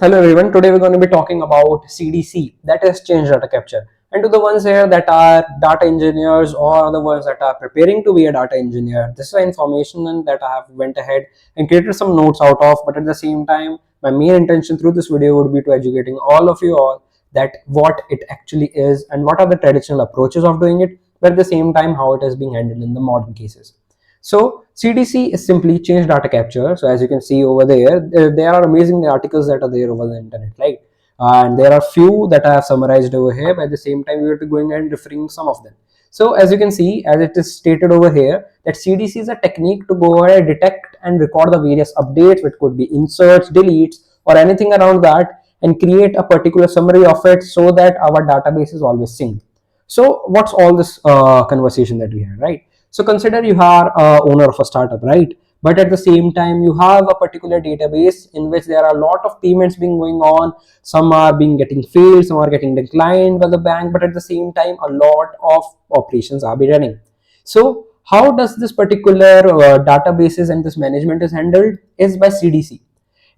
Hello everyone. Today we're going to be talking about CDC, that is change data capture. And to the ones here that are data engineers or the ones that are preparing to be a data engineer, this is information that I have went ahead and created some notes out of. But at the same time, my main intention through this video would be to educating all of you all that what it actually is and what are the traditional approaches of doing it, but at the same time how it is being handled in the modern cases. So CDC is simply change data capture. So as you can see over there are amazing articles that are there over the internet, right? And there are few that I have summarized over here. But at the same time, we are going and referring some of them. So as you can see, as it is stated over here, that CDC is a technique to go ahead, detect and record the various updates, which could be inserts, deletes, or anything around that, and create a particular summary of it so that our database is always synced. So what's all this conversation that we had, right? So consider you are owner of a startup, right? But at the same time, you have a particular database in which there are a lot of payments being going on. Some are being getting failed, some are getting declined by the bank, but at the same time, a lot of operations are be running. So how does this particular databases and this management is handled is by CDC.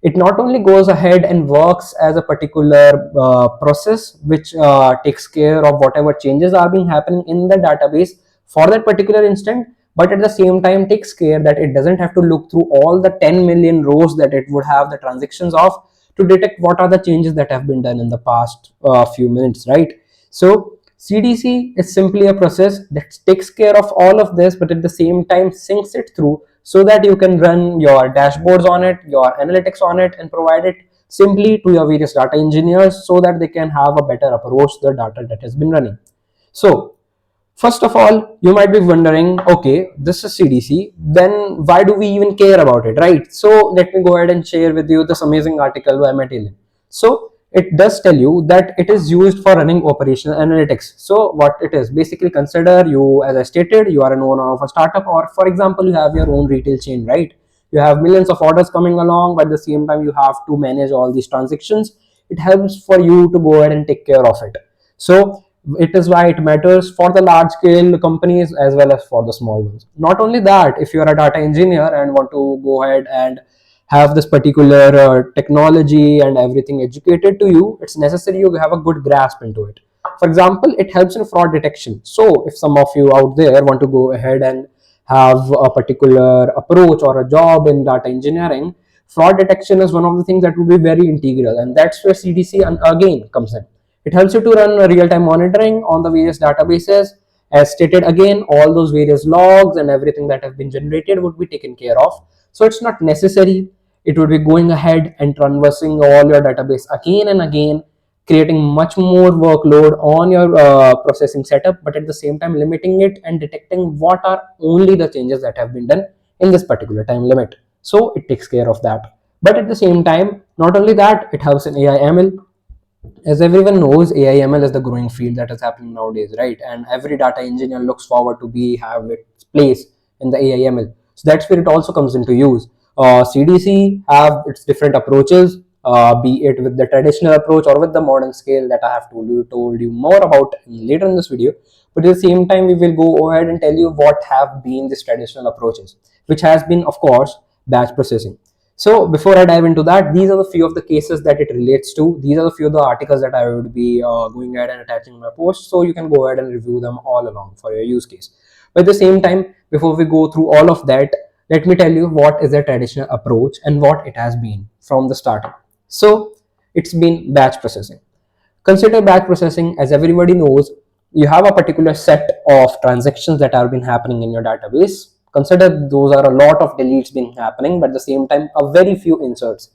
It not only goes ahead and works as a particular process which takes care of whatever changes are being happening in the database for that particular instant, but at the same time takes care that it doesn't have to look through all the 10 million rows that it would have the transactions of to detect what are the changes that have been done in the past few minutes, right? So CDC is simply a process that takes care of all of this, but at the same time syncs it through so that you can run your dashboards on it, your analytics on it, and provide it simply to your various data engineers so that they can have a better approach to the data that has been running. So first of all, you might be wondering, okay, this is CDC, then why do we even care about it, right? So let me go ahead and share with you this amazing article by Matt Allen. So it does tell you that it is used for running operational analytics. So what it is, basically consider you, as I stated, you are an owner of a startup, or for example, you have your own retail chain, right? You have millions of orders coming along, but at the same time, you have to manage all these transactions. It helps for you to go ahead and take care of it. So it is why it matters for the large scale companies as well as for the small ones. Not only that, if you are a data engineer and want to go ahead and have this particular technology and everything educated to you, it's necessary you have a good grasp into it. For example, it helps in fraud detection. So if some of you out there want to go ahead and have a particular approach or a job in data engineering, fraud detection is one of the things that will be very integral, and that's where CDC again comes in. It helps you to run real-time monitoring on the various databases. As stated again, all those various logs and everything that have been generated would be taken care of. So it's not necessary. It would be going ahead and traversing all your database again and again, creating much more workload on your processing setup, but at the same time limiting it and detecting what are only the changes that have been done in this particular time limit. So it takes care of that. But at the same time, not only that, it helps in AI ML. As everyone knows, AI ML is the growing field that is happening nowadays, right? And every data engineer looks forward to have its place in the AI ML. So that's where it also comes into use. CDC have its different approaches, be it with the traditional approach or with the modern scale that I have told you more about later in this video. But at the same time, we will go ahead and tell you what have been these traditional approaches, which has been, of course, batch processing. So before I dive into that, these are the few of the cases that it relates to. These are the few of the articles that I would be going ahead and attaching in my post. So you can go ahead and review them all along for your use case. But at the same time, before we go through all of that, let me tell you what is the traditional approach and what it has been from the start. So it's been batch processing. Consider batch processing, as everybody knows, you have a particular set of transactions that have been happening in your database. Consider those are a lot of deletes being happening, but at the same time, a very few inserts.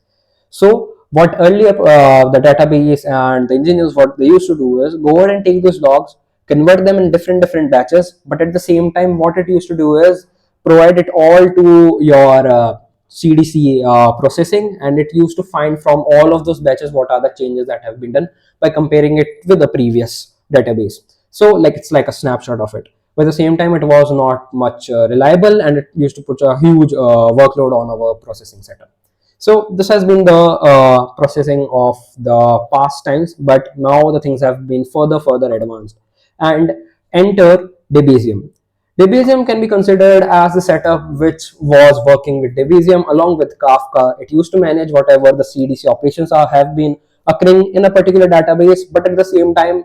So what earlier the database and the engineers, what they used to do is go ahead and take those logs, convert them in different batches, but at the same time, what it used to do is provide it all to your CDC processing, and it used to find from all of those batches what are the changes that have been done by comparing it with the previous database. So like it's like a snapshot of it. But at the same time, it was not much reliable, and it used to put a huge workload on our processing setup. So this has been the processing of the past times, but now the things have been further advanced. And enter Debezium. Debezium can be considered as the setup which was working with Debezium along with Kafka. It used to manage whatever the CDC operations have been occurring in a particular database, but at the same time,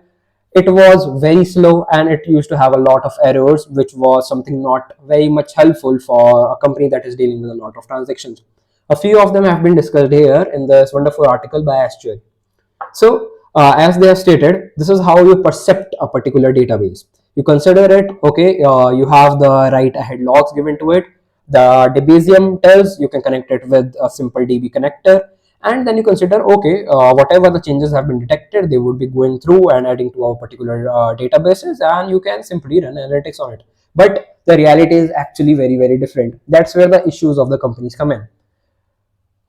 it was very slow and it used to have a lot of errors, which was something not very much helpful for a company that is dealing with a lot of transactions. A few of them have been discussed here in this wonderful article by Astury. So, as they have stated, this is how you percept a particular database. You consider it, okay, you have the write ahead logs given to it. The Debezium tells you can connect it with a simple DB connector. And then you consider, okay, whatever the changes have been detected, they would be going through and adding to our particular databases, and you can simply run analytics on it. But the reality is actually very, very different. That's where the issues of the companies come in.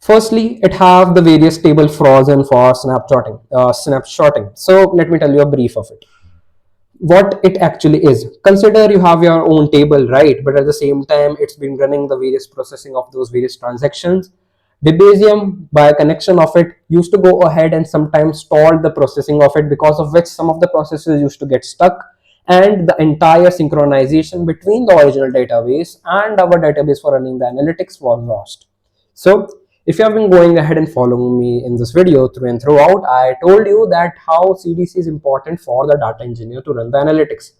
Firstly, it have the various table frozen for snapshotting. So let me tell you a brief of it. What it actually is. Consider you have your own table, right? But at the same time, it's been running the various processing of those various transactions. Debezium, by a connection of it, used to go ahead and sometimes stall the processing of it, because of which some of the processes used to get stuck, and the entire synchronization between the original database and our database for running the analytics was lost. So if you have been going ahead and following me in this video through and throughout, I told you that how CDC is important for the data engineer to run the analytics.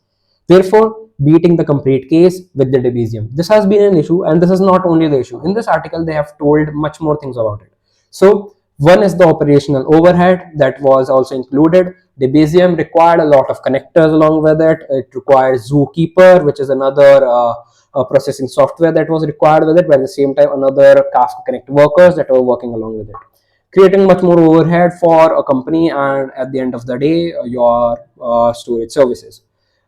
Therefore, beating the complete case with the Debezium. This has been an issue, and this is not only the issue. In this article, they have told much more things about it. So, one is the operational overhead that was also included. Debezium required a lot of connectors along with it. It required Zookeeper, which is another processing software that was required with it, but at the same time, another Kafka Connect workers that were working along with it, creating much more overhead for a company, and at the end of the day, your storage services.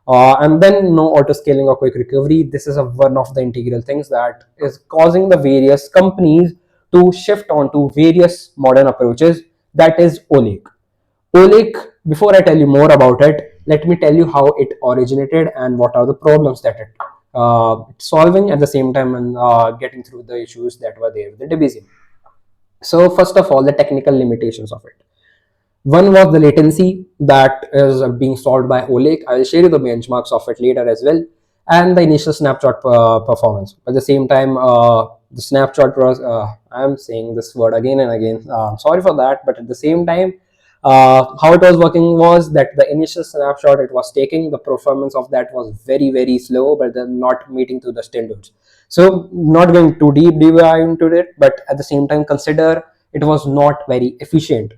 And then no auto scaling or quick recovery. This is one of the integral things that is causing the various companies to shift onto various modern approaches. That is Olake. Olake, before I tell you more about it, let me tell you how it originated and what are the problems that it's solving at the same time, and getting through the issues that were there with the Debezium. So first of all, the technical limitations of it. One was the latency that is being solved by Olake. I will share you the benchmarks of it later as well, and the initial snapshot performance. At the same time, the snapshot was, I'm saying this word again and again. Sorry for that, but at the same time, how it was working was that the initial snapshot it was taking, the performance of that was very, very slow, but then not meeting to the standards. So not going too deep into it, but at the same time, consider it was not very efficient.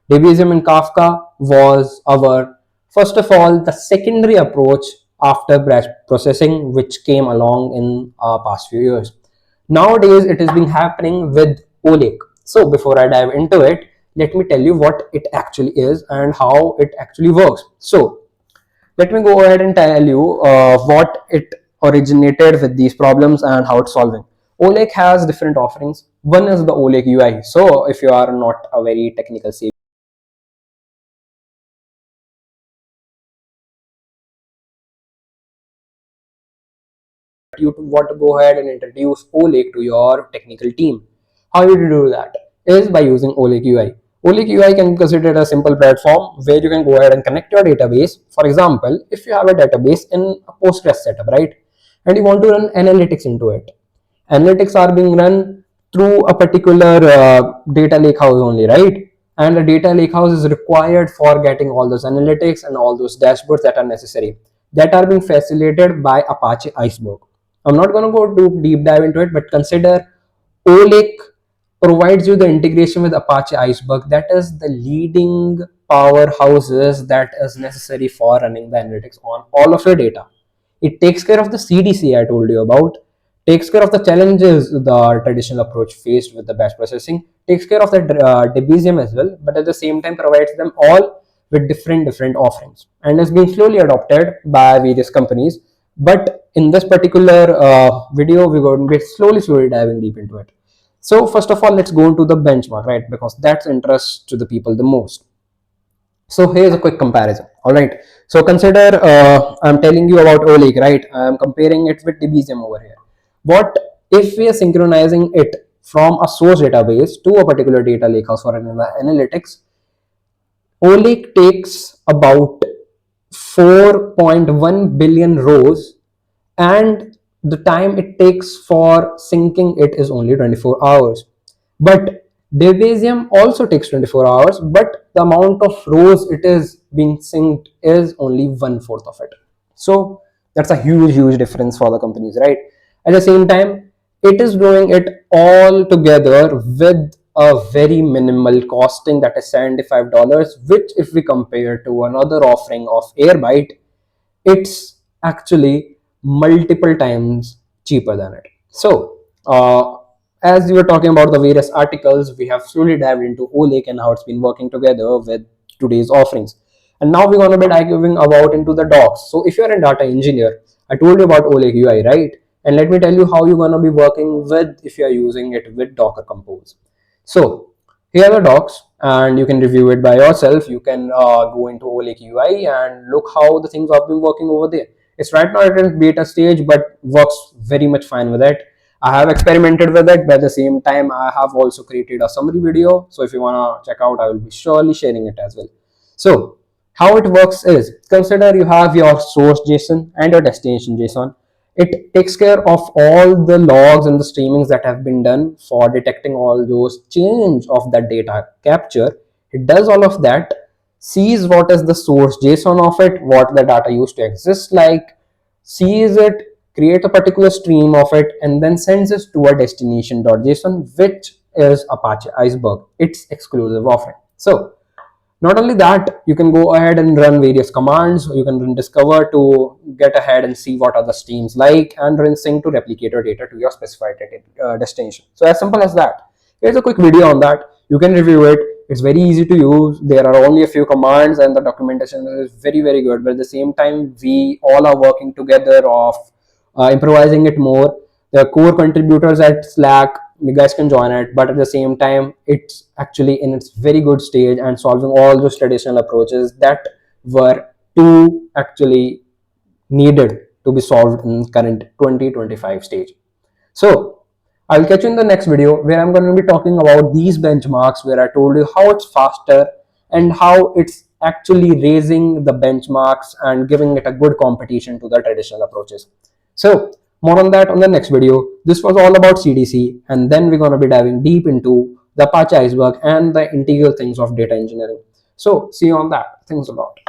Debezium and Kafka was our, first of all, the secondary approach after batch processing, which came along in past few years. Nowadays, it has been happening with Olake. So before I dive into it, let me tell you what it actually is and how it actually works. So let me go ahead and tell you what it originated with these problems and how it's solving. Olake has different offerings. One is the Olake UI. So if you are not a very technical you want to go ahead and introduce Olake to your technical team. How you do that is by using Olake UI. Olake UI can be considered a simple platform where you can go ahead and connect your database. For example, if you have a database in a Postgres setup, right, and you want to run analytics into it, analytics are being run through a particular data lakehouse only, right? And the data lakehouse is required for getting all those analytics and all those dashboards that are necessary, that are being facilitated by Apache Iceberg. I'm not going to go too deep dive into it, but consider Olake provides you the integration with Apache Iceberg. That is the leading powerhouses that is necessary for running the analytics on all of your data. It takes care of the CDC I told you about, takes care of the challenges the traditional approach faced with the batch processing, takes care of the Debezium as well, but at the same time provides them all with different offerings, and is being slowly adopted by various companies. But in this particular video, we're going to be slowly diving deep into it. So first of all, let's go into the benchmark, right? Because that's interest to the people the most. So here's a quick comparison. All right. So consider I'm telling you about Olake, right? I'm comparing it with Debezium over here. What if we are synchronizing it from a source database to a particular data lakehouse for analytics? Olake takes about 4.1 billion rows and the time it takes for syncing it is only 24 hours. But Debezium also takes 24 hours, but the amount of rows it is being synced is only one fourth of it. So that's a huge difference for the companies, right? At the same time, it is doing it all together with a very minimal costing, that is $75, which if we compare to another offering of Airbyte, it's actually multiple times cheaper than it. So, as you were talking about the various articles, we have slowly dived into Olake and how it's been working together with today's offerings. And now we're going to be diving about into the docs. So, if you're a data engineer, I told you about Olake UI, right? And let me tell you how you're going to be working with if you're using it with Docker Compose. So, here are the docs, and you can review it by yourself. You can go into Olake UI and look how the things have been working over there. It's right now at a beta stage, but works very much fine with it. I have experimented with it, but at the same time, I have also created a summary video. So if you want to check out, I will be surely sharing it as well. So how it works is, consider you have your source JSON and your destination JSON. It takes care of all the logs and the streamings that have been done for detecting all those change of that data capture. It does all of that, sees what is the source JSON of it, what the data used to exist like, sees it, create a particular stream of it, and then sends it to a destination.json, which is Apache Iceberg. It's exclusive of it. So not only that, you can go ahead and run various commands. You can run discover to get ahead and see what are the streams like, and run sync to replicate your data to your specified destination. So as simple as that. Here's a quick video on that. You can review it. It's very easy to use. There are only a few commands and the documentation is very good. But at the same time, we all are working together of improvising it more. The core contributors at Slack, you guys can join it, but at the same time, it's actually in its very good stage and solving all those traditional approaches that were too actually needed to be solved in current 2025 stage. So I'll catch you in the next video where I'm going to be talking about these benchmarks, where I told you how it's faster and how it's actually raising the benchmarks and giving it a good competition to the traditional approaches. So more on that on the next video. This was all about CDC, and then we're going to be diving deep into the Apache Iceberg and the integral things of data engineering. So see you on that. Thanks a lot.